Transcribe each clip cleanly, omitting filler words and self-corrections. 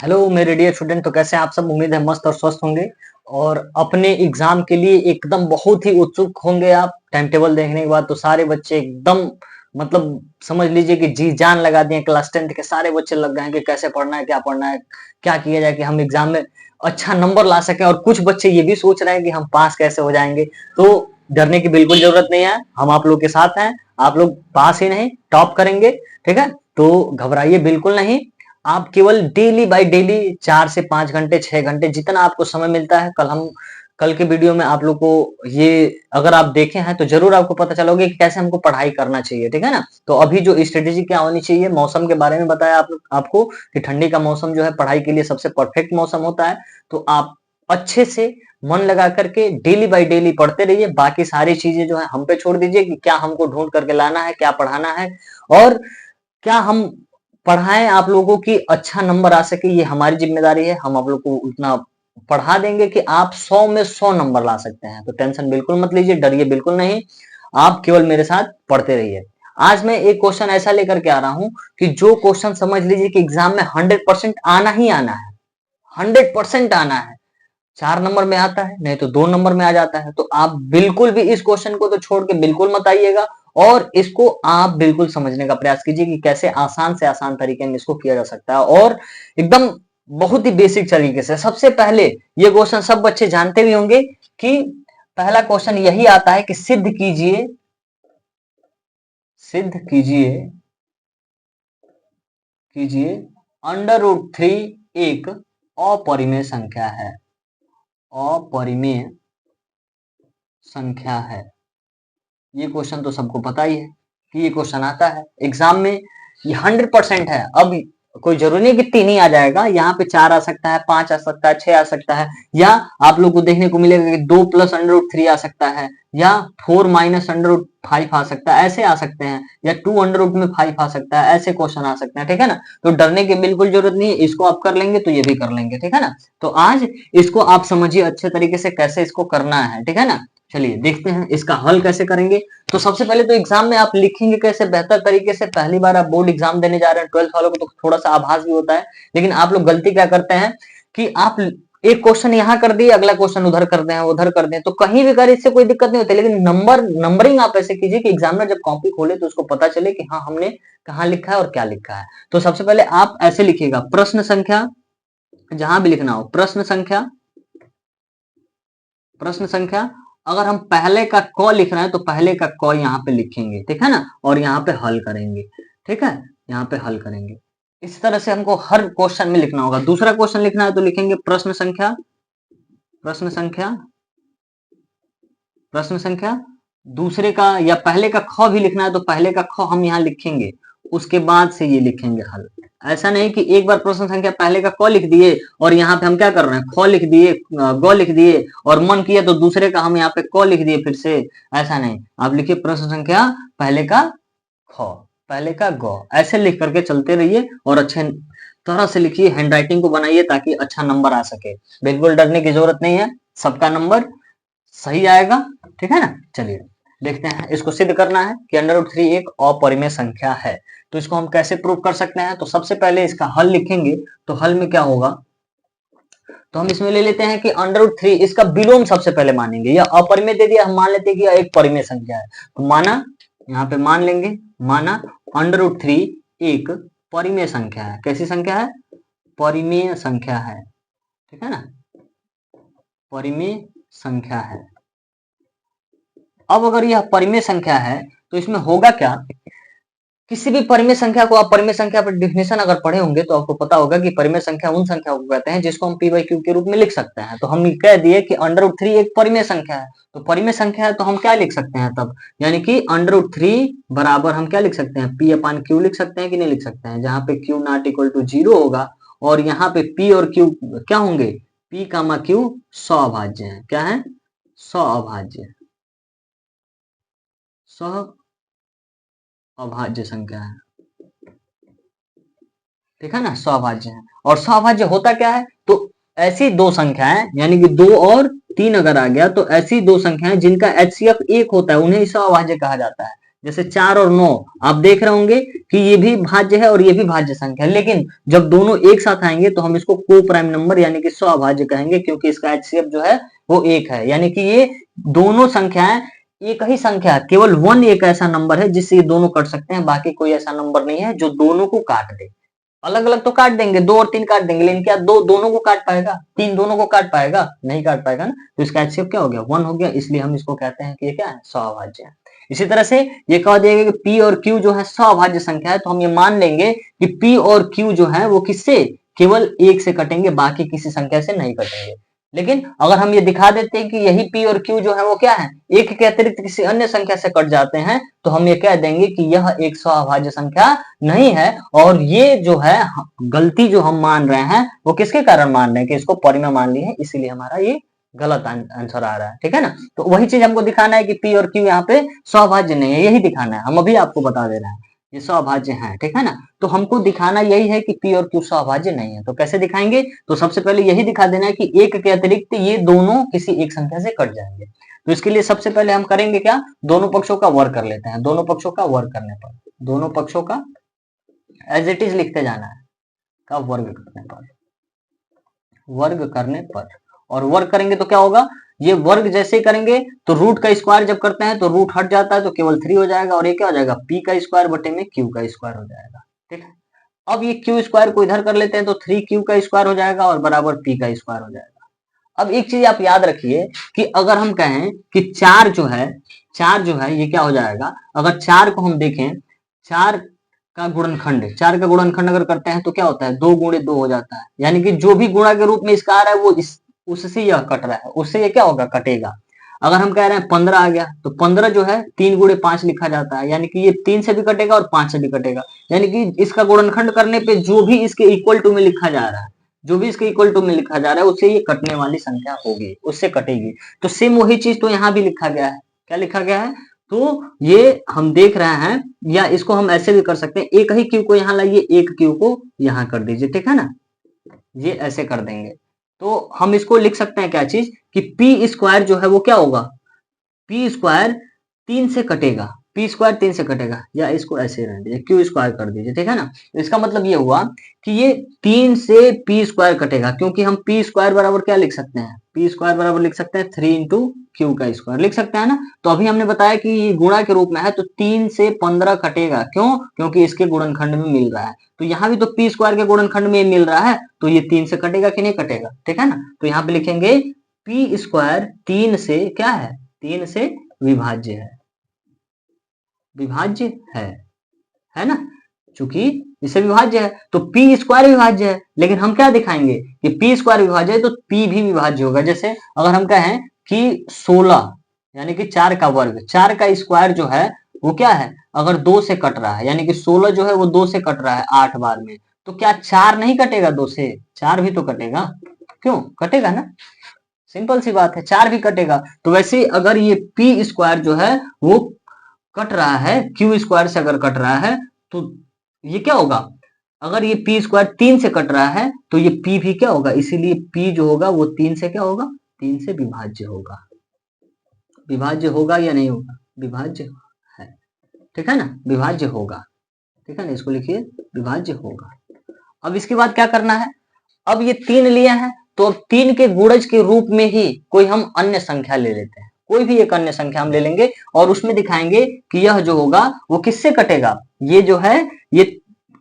Hello मेरे dear student. तो कैसे हैं आप सब? उम्मीद है मस्त और स्वस्थ होंगे और अपने एग्जाम के लिए एकदम बहुत ही उत्सुक होंगे आप। टाइम टेबल देखने के बाद तो सारे बच्चे एकदम मतलब समझ लीजिए कि जी जान लगा दिए। क्लास 10th के सारे बच्चे लग गए हैं कि कैसे पढ़ना है, क्या किया जाए कि हम एग्जाम में अच्छा नंबर ला सकें। और कुछ बच्चे ये भी सोच रहे हैं कि हम पास कैसे हो जाएंगे। तो डरने की बिल्कुल जरूरत नहीं है, हम आप लोग के साथ हैं। आप लोग पास ही नहीं टॉप करेंगे, ठीक है? तो घबराइए बिल्कुल नहीं। आप केवल डेली बाय डेली 4 से 5 घंटे 6 घंटे जितना आपको समय मिलता है, कल के वीडियो में आप लोग को ये अगर आप देखे हैं तो जरूर आपको पता चलोगे कि कैसे हमको पढ़ाई करना चाहिए, ठीक है ना? तो अभी जो स्ट्रेटेजी क्या होनी चाहिए, मौसम के बारे में बताया आपको कि ठंडी का मौसम जो है पढ़ाई के लिए सबसे परफेक्ट मौसम होता है। तो आप अच्छे से मन लगा करके डेली बाय डेली पढ़ते रहिए। बाकी सारी चीजें जो है हम पे छोड़ दीजिए कि क्या हमको ढूंढ करके लाना है, क्या पढ़ाना है और क्या हम पढ़ाएं आप लोगों की अच्छा नंबर आ सके, ये हमारी जिम्मेदारी है। हम आप लोग को उतना पढ़ा देंगे कि आप 100 में 100 नंबर ला सकते हैं। तो टेंशन बिल्कुल मत लीजिए, डरिए बिल्कुल नहीं। आप केवल मेरे साथ पढ़ते रहिए। आज मैं एक क्वेश्चन ऐसा लेकर के आ रहा हूं कि जो क्वेश्चन समझ लीजिए कि एग्जाम में 100% आना ही आना है, 100% आना है। 4 नंबर में आता है, नहीं तो 2 नंबर में आ जाता है। तो आप बिल्कुल भी इस क्वेश्चन को तो छोड़ के बिल्कुल मत आइएगा और इसको आप बिल्कुल समझने का प्रयास कीजिए कि कैसे आसान से आसान तरीके में इसको किया जा सकता है और एकदम बहुत ही बेसिक तरीके से। सबसे पहले ये क्वेश्चन सब बच्चे जानते भी होंगे कि पहला क्वेश्चन यही आता है कि सिद्ध कीजिए कीजिए √3 एक अपरिमेय संख्या है। अपरिमेय संख्या है। ये क्वेश्चन तो सबको पता ही है कि ये क्वेश्चन आता है एग्जाम में। ये 100% है। अब कोई जरूरी नहीं कि 3 ही आ जाएगा, यहाँ पे 4 आ सकता है, 5 आ सकता है, 6 आ सकता है, या आप लोग को देखने को मिलेगा कि 2 + √3 आ सकता है, या 4 - √5 आ सकता है, ऐसे आ सकते हैं, या 2 √5 आ सकता है, ऐसे क्वेश्चन आ सकते हैं, ठीक है ना? तो डरने की बिल्कुल जरूरत नहीं है। इसको आप कर लेंगे तो ये भी कर लेंगे, ठीक है ना? तो आज इसको आप समझिए अच्छे तरीके से कैसे इसको करना है, ठीक है ना? चलिए देखते हैं इसका हल कैसे करेंगे। तो सबसे पहले तो एग्जाम में आप लिखेंगे कैसे बेहतर तरीके से। पहली बार आप बोर्ड एग्जाम देने जा रहे हैं, 12th वालों को तो थोड़ा सा आभास भी होता है, लेकिन आप लोग गलती क्या करते हैं कि आप एक क्वेश्चन यहाँ कर दिए, अगला क्वेश्चन उधर कर दें, उधर कर दें। तो कहीं भी कर, इससे कोई दिक्कत नहीं होती, लेकिन नंबरिंग आप ऐसे कीजिए कि एग्जामिनर जब कॉपी खोले तो उसको पता चले कि हाँ हमने कहाँ लिखा है और क्या लिखा है। तो सबसे पहले आप ऐसे लिखिएगा, प्रश्न संख्या, जहां भी लिखना हो प्रश्न संख्या। अगर हम पहले का क लिख रहे हैं तो पहले का क यहाँ पे लिखेंगे, ठीक है ना? और यहाँ पे हल करेंगे, ठीक है? यहाँ पे हल करेंगे। इस तरह से हमको हर क्वेश्चन में लिखना होगा। दूसरा क्वेश्चन लिखना है तो लिखेंगे प्रश्न संख्या। दूसरे का या पहले का ख भी लिखना है तो पहले का ख हम यहाँ लिखेंगे, उसके बाद से ये लिखेंगे हल। ऐसा नहीं कि एक बार प्रश्न संख्या पहले का क लिख दिए और यहाँ पे हम क्या कर रहे हैं, ख लिख दिए, ग लिख दिए और मन किया तो दूसरे का हम यहाँ पे क लिख दिए फिर से। ऐसा नहीं, आप लिखिए प्रश्न संख्या पहले का ख, पहले का ग, ऐसे लिख करके चलते रहिए और अच्छे तरह से लिखिए, हैंडराइटिंग को बनाइए ताकि अच्छा नंबर आ सके। बिल्कुल डरने की जरूरत नहीं है, सबका नंबर सही आएगा, ठीक है ना? चलिए देखते हैं। इसको सिद्ध करना है कि √3 एक अपरिमेय संख्या है। तो इसको हम कैसे प्रूव कर सकते हैं? तो सबसे पहले इसका हल लिखेंगे। तो हल में क्या होगा, तो हम इसमें ले लेते हैं कि √3 इसका विलोम सबसे पहले मानेंगे। यह अपरिमेय दे दिया, हम मान लेते हैं कि यह एक परिमेय संख्या है। तो माना, यहाँ पे मान लेंगे, माना √3 एक परिमेय संख्या है। कैसी संख्या है? परिमेय संख्या है, ठीक है ना? परिमेय संख्या है। अब अगर यह परिमेय संख्या है तो इसमें होगा क्या, किसी भी परिमेय संख्या को आप परिमेय संख्या पर डिफिनेशन अगर पढ़े होंगे तो आपको पता होगा कि परिमेय संख्या उन संख्याओं को कहते हैं जिसको हम p/q के रूप में लिख सकते हैं। तो हम कह दिए कि √3 एक परिमेय संख्या है। तो परिमेय संख्या है तो हम क्या लिख सकते हैं तब, यानी कि √3 बराबर हम क्या लिख सकते हैं, p/q लिख सकते हैं कि नहीं लिख सकते हैं? जहां पे q ≠ 0 होगा और यहाँ पे p और q क्या होंगे, p, q सह-अभाज्य है। क्या है? सह-अभाज्य, सह-अभाज्य संख्या है, ठीक है ना? सह-अभाज्य है। और सह-अभाज्य होता क्या है, तो ऐसी दो संख्याएं, यानी कि 2 और 3 अगर आ गया तो ऐसी दो संख्याएं जिनका HCF 1 होता है उन्हें सह-अभाज्य कहा जाता है। जैसे 4 और 9 आप देख रहे होंगे कि ये भी भाज्य है और ये भी भाज्य संख्या है, लेकिन जब दोनों एक साथ आएंगे तो हम इसको को प्राइम नंबर यानी कि स्वभाज्य कहेंगे, क्योंकि इसका एचसीएफ जो है वो 1 है। यानी कि ये दोनों संख्याएं एक ही संख्या है, केवल 1 एक ऐसा नंबर है जिससे ये दोनों कट सकते हैं, बाकी कोई ऐसा नंबर नहीं है जो दोनों को काट दे। अलग अलग तो काट देंगे, 2 और 3 काट देंगे, लेकिन क्या 2 दोनों को काट पाएगा? 3 दोनों को काट पाएगा? नहीं काट पाएगा ना। तो इसका एचसीएफ क्या हो गया? 1 हो गया, इसलिए हम इसको कहते हैं कि ये क्या है? स्वभाज्य है। इसी तरह से ये कह दिया गया कि पी और क्यू जो है स्वभाज्य संख्या है, तो हम ये मान लेंगे कि पी और क्यू जो है वो किससे? केवल 1 से कटेंगे, बाकी किसी संख्या से नहीं कटेंगे। लेकिन अगर हम ये दिखा देते हैं कि यही पी और क्यू जो है वो क्या है? 1 के अतिरिक्त किसी अन्य संख्या से कट जाते हैं, तो हम ये कह देंगे कि यह एक स्वभाज्य संख्या नहीं है। और ये जो है गलती जो हम मान रहे हैं वो किसके कारण मान रहे हैं? कि इसको परिमेय मान लिए हैं, इसीलिए हमारा ये गलत आंसर आ रहा है। ठीक है ना। तो वही चीज हमको दिखाना है कि पी और क्यू यहाँ पे स्वभाज्य नहीं है, यही दिखाना है। हम अभी आपको बता दे रहे हैं ये स्वभाज्य है। ठीक है ना। तो हमको दिखाना यही है कि पी और क्यू स्वभाज्य नहीं है। तो कैसे दिखाएंगे? तो सबसे पहले यही दिखा देना है कि 1 के अतिरिक्त ये दोनों किसी एक संख्या से कट जाएंगे। तो इसके लिए सबसे पहले हम करेंगे क्या? दोनों पक्षों का वर्ग कर लेते हैं। दोनों पक्षों का वर्ग करने पर, दोनों पक्षों का एज इट इज लिखते जाना है, का वर्ग करने पर, वर्ग करने पर। और वर्ग करेंगे तो क्या होगा? ये वर्ग जैसे करेंगे तो रूट का स्क्वायर जब करते हैं तो रूट हट जाता है, तो केवल 3 हो जाएगा, और ये क्या हो जाएगा? पी का स्क्वायर बटे में क्यू का स्क्वायर हो जाएगा। ठीक है। अब ये क्यू स्क्वायर को इधर कर लेते हैं तो 3 क्यू का स्क्वायर हो जाएगा और बराबर पी का स्क्वायर हो जाएगा। अब एक चीज आप याद रखिए कि अगर हम कहें कि 4 जो है, 4 जो है ये क्या हो जाएगा? अगर 4 को हम देखें, 4 का गुणनखंड, 4 का गुणनखंड अगर करते हैं तो क्या होता है? 2 गुणे 2 हो जाता है। यानी कि जो भी गुणा के रूप में इसका आ रहा है वो उससे यह कट रहा है, उससे ये क्या होगा? कटेगा। अगर हम कह रहे हैं 15 आ गया, तो 15 जो है 3 गुणे 5 लिखा जाता है, यानी कि ये 3 से भी कटेगा और 5 से भी कटेगा। यानी कि इसका गुणनखंड करने पे जो भी इसके इक्वल टू में लिखा जा रहा है, जो भी इसके इक्वल टू में लिखा जा रहा है उससे ये कटने वाली संख्या होगी, उससे कटेगी। तो सेम वही चीज तो यहाँ भी लिखा गया है। क्या लिखा गया है? तो ये हम देख रहे हैं, या इसको हम ऐसे भी कर सकते हैं, एक ही क्यू को यहाँ लाइए, एक क्यू को यहाँ कर दीजिए। ठीक है ना। ये ऐसे कर देंगे तो हम इसको लिख सकते हैं क्या चीज? कि पी स्क्वायर जो है वो क्या होगा? पी स्क्वायर 3 से कटेगा, पी स्क्वायर 3 से कटेगा, या इसको ऐसे रहने दीजिए, क्यू स्क्वायर कर दीजिए। ठीक है ना। तो इसका मतलब ये हुआ कि ये 3 से पी स्क्वायर कटेगा, क्योंकि हम पी स्क्वायर बराबर क्या लिख सकते हैं? पी स्क्वायर बराबर लिख सकते हैं 3 इंटू क्यू का स्क्वायर, लिख सकते हैं ना। तो अभी हमने बताया कि ये गुणा के रूप में है, तो 3 से 15 कटेगा, क्यों? क्योंकि इसके गुणनखंड में मिल रहा है। तो यहाँ भी तो पी स्क्वायर के गुणनखंड में मिल रहा है, तो ये 3 से कटेगा कि नहीं कटेगा? ठीक है ना। तो यहाँ पे लिखेंगे पी स्क्वायर 3 से क्या है? 3 से विभाज्य है, विभाज्य है ना। चूंकि इससे विभाज्य है तो पी स्क्वायर विभाज्य है, लेकिन हम क्या दिखाएंगे कि पी स्क्वायर विभाज्य है तो पी भी विभाज्य होगा। जैसे अगर हम कहें कि 16 यानी कि 4 का वर्ग, 4 का स्क्वायर जो है वो क्या है? अगर 2 से कट रहा है, यानी कि 16 जो है वो 2 से कट रहा है 8 बार में, तो क्या 4 नहीं कटेगा? 2 से 4 भी तो कटेगा, क्यों? कटेगा ना। सिंपल सी बात है, 4 भी कटेगा। तो वैसे अगर ये पी स्क्वायर जो है वो कट रहा है क्यू स्क्वायर से, अगर कट रहा है तो ये क्या होगा? अगर ये पी स्क्वायर 3 से कट रहा है तो ये पी भी क्या होगा? इसीलिए पी जो होगा वो 3 से क्या होगा? 3 से विभाज्य होगा। विभाज्य होगा या नहीं होगा? विभाज्य है। ठीक है ना। विभाज्य होगा। ठीक है ना। इसको लिखिए विभाज्य होगा। अब इसके बाद क्या करना है? अब ये 3 लिए हैं तो अब 3 के गुणज के रूप में ही कोई हम अन्य संख्या ले लेते हैं, कोई भी एक अन्य संख्या हम ले लेंगे और उसमें दिखाएंगे कि यह जो होगा वो किससे कटेगा? ये जो है ये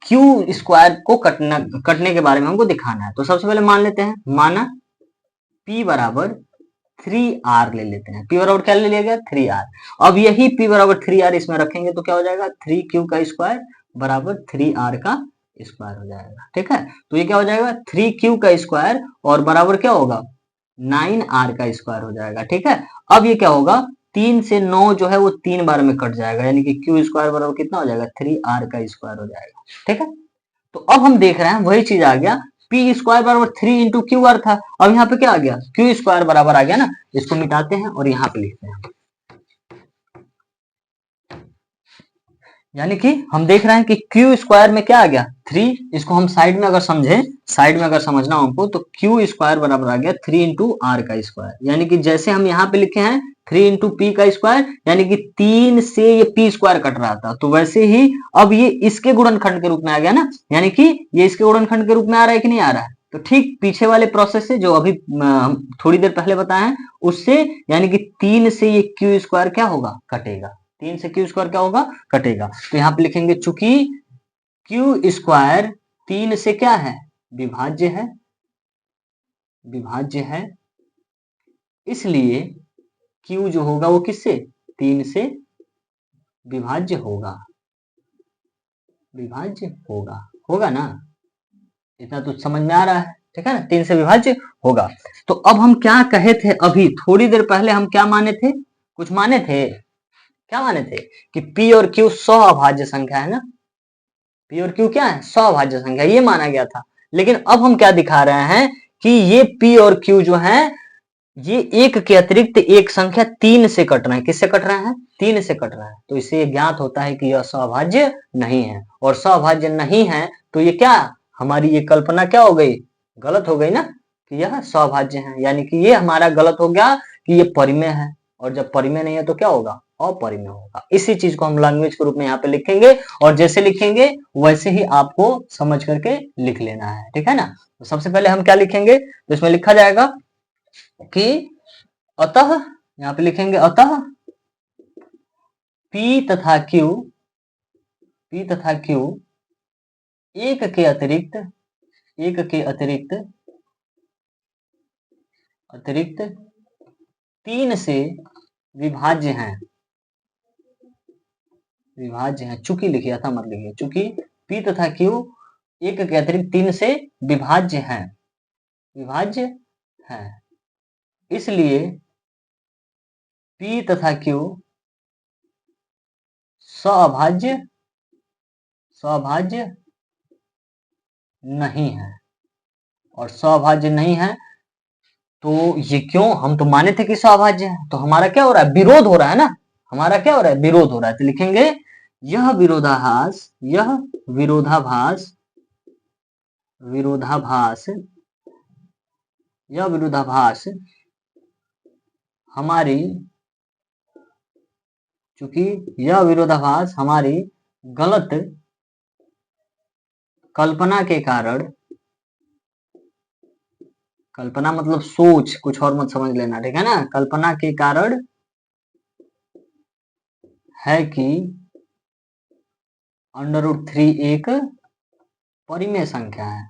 क्यू स्क्वायर को कटने के बारे में हमको दिखाना है। तो सबसे पहले मान लेते हैं, माना P बराबर 3R ले लेते हैं। P बराबर क्या ले लिया गया? 3R। अब यही P बराबर 3R इसमें रखेंगे तो क्या हो जाएगा? 3Q का स्क्वायर बराबर 3R का स्क्वायर हो जाएगा। ठीक है। तो ये क्या हो जाएगा? 3Q का स्क्वायर और बराबर क्या होगा? 9R का स्क्वायर हो जाएगा। ठीक है। अब ये क्या होगा? 3 से 9 जो है वो 3 बार में कट जाएगा, यानी कि Q स्क्वायर बराबर कितना हो जाएगा? 3R का स्क्वायर हो जाएगा। ठीक है। तो अब हम देख रहे हैं वही चीज आ गया, पी स्क्वायर बराबर 3 इंटू क्यू आर था, अब यहाँ पे क्या आ गया? क्यू स्क्वायर बराबर आ गया ना। इसको मिटाते हैं और यहाँ पे लिखते हैं यानी कि हम देख रहे हैं कि क्यू स्क्वायर में क्या आ गया 3। इसको हम साइड में अगर समझे, साइड में अगर समझना हो हमको, तो क्यू स्क्वायर बराबर आ गया 3 इंटू आर का स्क्वायर। यानी कि जैसे हम यहाँ पे लिखे हैं 3 इंटू पी का स्क्वायर, यानी कि 3 से ये पी स्क्वायर कट रहा था, तो वैसे ही अब ये इसके गुणनखंड के रूप में आ गया ना, यानी कि ये इसके गुणनखंड के रूप में आ रहा है कि नहीं आ रहा है। तो ठीक पीछे वाले प्रोसेस से जो अभी हम थोड़ी देर पहले बताए हैं उससे, यानी कि 3 से ये क्यू स्क्वायर क्या होगा, कटेगा। 3 से क्यू स्क्वायर क्या होगा, कटेगा। तो यहाँ पे लिखेंगे चूंकि क्यू स्क्वायर 3 से क्या है, विभाज्य है, विभाज्य है, इसलिए क्यू जो होगा वो किससे, 3 से विभाज्य होगा, विभाज्य होगा, होगा ना। इतना तो समझ में आ रहा है, ठीक है ना, 3 से विभाज्य होगा। तो अब हम क्या कहे थे, अभी थोड़ी देर पहले हम क्या माने थे, कुछ माने थे, क्या माने थे कि P और Q सह-अभाज्य संख्या है ना, P और Q क्या है, सह-अभाज्य संख्या, ये माना गया था। लेकिन अब हम क्या दिखा रहे हैं कि ये P और Q जो है, ये एक के अतिरिक्त एक संख्या 3 से कट रहे हैं। किससे कट रहे हैं, 3 से कट रहे हैं। तो इससे ज्ञात होता है कि यह सह-अभाज्य नहीं है, और सह-अभाज्य नहीं है तो ये क्या, हमारी ये कल्पना क्या हो गई, गलत हो गई ना, कि यह सह-अभाज्य है। यानी कि ये हमारा गलत हो गया कि ये परिमेय है, और जब परिमेय नहीं है तो क्या होगा, अपरिमेय होगा। इसी चीज को हम लैंग्वेज के रूप में यहाँ पे लिखेंगे, और जैसे लिखेंगे वैसे ही आपको समझ करके लिख लेना है, ठीक है ना। तो सबसे पहले हम क्या लिखेंगे, तो इसमें लिखा जाएगा कि अतः, यहाँ पे लिखेंगे अतः P तथा Q, P तथा Q एक के अतिरिक्त, एक के अतिरिक्त, अतिरिक्त 3 से विभाज्य हैं, विभाज्य हैं। चूंकि लिखिया था, मत लिखिए, चूंकि P तथा Q एक के अतिरिक्त 3 से विभाज्य हैं, विभाज्य है, इसलिए P तथा Q सह-अभाज्य, सह-अभाज्य नहीं है। और सह-अभाज्य नहीं है तो ये क्यों, हम तो माने थे कि सह-अभाज्य है, तो हमारा क्या हो रहा है, विरोध हो रहा है ना, हमारा क्या हो रहा है, विरोध हो रहा है। तो लिखेंगे यह विरोधाभास, यह विरोधाभास, विरोधाभास, यह विरोधाभास हमारी, चूंकि यह विरोधाभास हमारी गलत कल्पना के कारण, कल्पना मतलब सोच, कुछ और मत समझ लेना, ठीक है ना, कल्पना के कारण है कि √3 एक परिमेय संख्या है,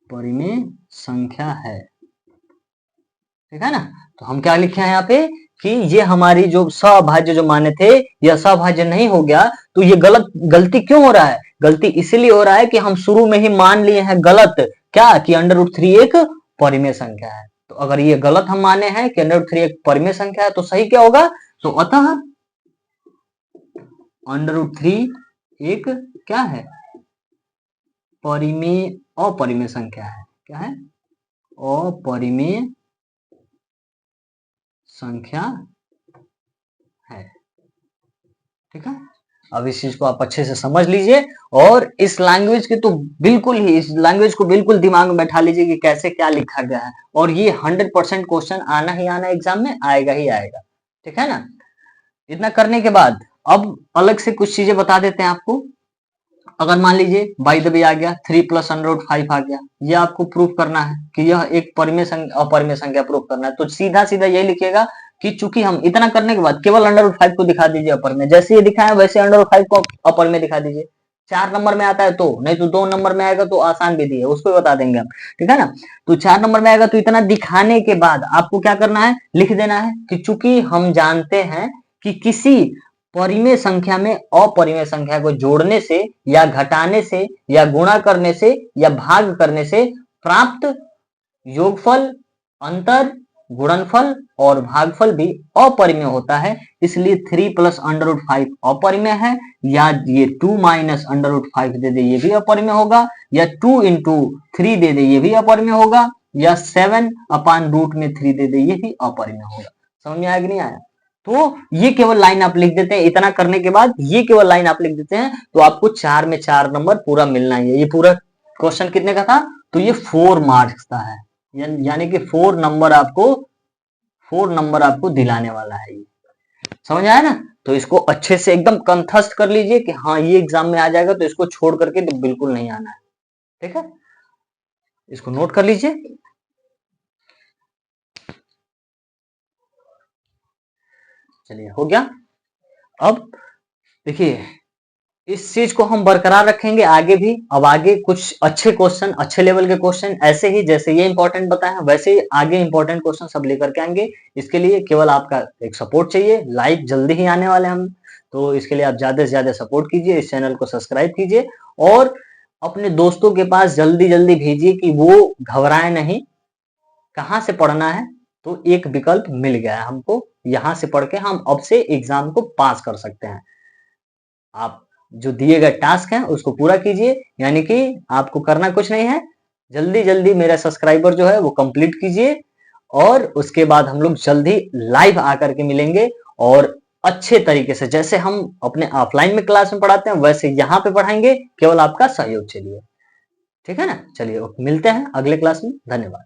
परिमेय संख्या है, ठीक है ना। तो हम क्या लिखे हैं यहाँ पे कि ये हमारी जो सह-अभाज्य जो माने थे, यह सह-अभाज्य नहीं हो गया। तो ये गलती क्यों हो रहा है, गलती इसलिए हो रहा है कि हम शुरू में ही मान लिए हैं गलत, क्या, कि √3 एक परिमेय संख्या है। तो अगर ये गलत हम माने हैं कि √3 एक परिमेय संख्या है, तो सही क्या होगा, तो अतः √3 एक क्या है, परिमेय, अपरिमेय संख्या है, क्या है, अपरिमेय संख्या है, ठीक है। अब इस चीज को आप अच्छे से समझ लीजिए, और इस लैंग्वेज के तो बिल्कुल ही, इस लैंग्वेज को बिल्कुल दिमाग में बैठा लीजिए कि कैसे क्या लिखा गया है, और ये 100% क्वेश्चन आना ही आना, एग्जाम में आएगा ही आएगा, ठीक है ना। इतना करने के बाद अब अलग से कुछ चीजें बता देते हैं आपको। अगर मान लीजिए बाई द वे आ गया 3 + √5 आ गया, ये आपको प्रूफ करना है कि यह एक परिमेय संख्या, अपरिमेय संख्या प्रूफ करना है। तो सीधा सीधा यही लिखिएगा कि चूंकि हम, इतना करने के बाद केवल √5 को दिखा दीजिए अपर में, जैसे ये दिखाया वैसे √5 को अपर में दिखा दीजिए। 4 नंबर में आता है तो, नहीं तो 2 नंबर में आएगा तो आसान विधि है, उसको बता देंगे हम, ठीक है ना। तो 4 नंबर में आएगा तो इतना दिखाने के बाद आपको क्या करना है, लिख देना है कि चूंकि हम जानते हैं कि किसी परिमेय संख्या में अपरिमेय संख्या को जोड़ने से या घटाने से या गुणा करने से या भाग करने से प्राप्त योगफल, अंतर, गुणनफल और भागफल भी अपरिमेय होता है। इसलिए 3 + √5 अपरिमेय है, या ये 2 - √5 दे दे, ये भी अपरिमेय होगा, या 2 × 3 दे दे, ये भी अपरिमेय होगा, या 7/√3 दे दे, ये भी अपरिमेय होगा। समझ में आया कि नहीं आया। तो ये केवल लाइन आप लिख देते हैं, इतना करने के बाद ये केवल लाइन आप लिख देते हैं, तो आपको 4 में 4 नंबर पूरा मिलना ही है। ये पूरा क्वेश्चन कितने का था? तो ये 4 मार्क्स का है, यानी कि 4 नंबर आपको दिलाने वाला है ये। समझ आया ना? तो इसको अच्छे से एकदम कंठस्थ कर लीजिए कि हाँ ये एग्जाम में आ जाएगा, तो इसको छोड़ करके तो बिल्कुल नहीं आना है। ठीक है, इसको नोट कर लीजिए। चलिए, हो गया। अब देखिए, इस चीज को हम बरकरार रखेंगे आगे भी। अब आगे कुछ अच्छे क्वेश्चन, अच्छे लेवल के क्वेश्चन, ऐसे ही जैसे ये इंपॉर्टेंट बताए हैं वैसे ही आगे इंपॉर्टेंट क्वेश्चन सब लेकर के आएंगे। इसके लिए केवल आपका एक सपोर्ट चाहिए। लाइव जल्दी ही आने वाले हम, तो इसके लिए आप ज्यादा से ज्यादा सपोर्ट कीजिए, इस चैनल को सब्सक्राइब कीजिए और अपने दोस्तों के पास जल्दी जल्दी भेजिए कि वो घबराए नहीं। कहाँ से पढ़ना है? तो एक विकल्प मिल गया है हमको, यहाँ से पढ़ के हम अब से एग्जाम को पास कर सकते हैं। आप जो दिए गए टास्क हैं उसको पूरा कीजिए, यानी कि आपको करना कुछ नहीं है, जल्दी जल्दी मेरा सब्सक्राइबर जो है वो कंप्लीट कीजिए और उसके बाद हम लोग जल्दी लाइव आकर के मिलेंगे और अच्छे तरीके से जैसे हम अपने ऑफलाइन में क्लास में पढ़ाते हैं वैसे यहाँ पे पढ़ाएंगे, केवल आपका सहयोग चाहिए। ठीक है ना? चलिए, मिलते हैं अगले क्लास में। धन्यवाद।